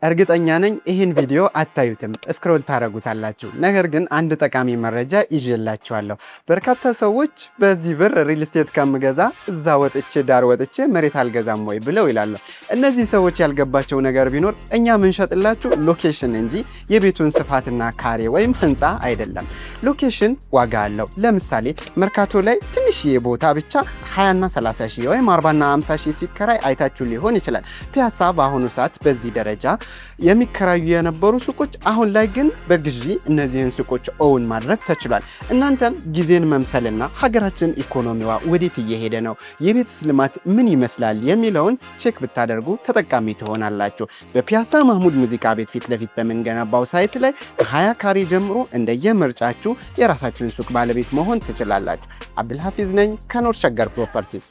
እርግጠኛ ነኝ ይህን ቪዲዮ አታዩትም፣ ስክሮል ታረጉታላችሁ። ነገር ግን አንድ ጠቃሚ መረጃ ይዤላችኋለሁ። በርካታ ሰዎች በዚህ ብር ሪል ስቴት ከምገዛ እዛ ወጥቼ ዳር ወጥቼ መሬት አልገዛም ወይ ብለው ይላሉ። እነዚህ ሰዎች ያልገባቸው ነገር ቢኖር እኛ ምንሸጥላችሁ ሎኬሽን እንጂ የቤቱን ስፋትና ካሬ ወይም ህንፃ አይደለም። ሎኬሽን ዋጋ አለው። ለምሳሌ መርካቶ ላይ ትንሽዬ ቦታ ብቻ 20ና 30 ሺህ ወይም 40ና 50 ሺህ ሲከራይ አይታችሁ ሊሆን ይችላል። ፒያሳ በአሁኑ ሰዓት በዚህ ደረጃ የሚከራዩ የነበሩ ሱቆች አሁን ላይ ግን በግዢ እነዚህን ሱቆች ኦውን ማድረግ ተችሏል። እናንተም ጊዜን መምሰልና ሀገራችን ኢኮኖሚዋ ወዴት እየሄደ ነው፣ የቤትስ ልማት ምን ይመስላል የሚለውን ቼክ ብታደርጉ ተጠቃሚ ትሆናላችሁ። በፒያሳ ማህሙድ ሙዚቃ ቤት ፊት ለፊት በምንገነባው ሳይት ላይ ከ20 ካሬ ጀምሮ እንደየምርጫችሁ የራሳችሁን ሱቅ ባለቤት መሆን ትችላላችሁ። አብዱልሐፊዝ ነኝ ከኖር ሸገር ፕሮፐርቲስ።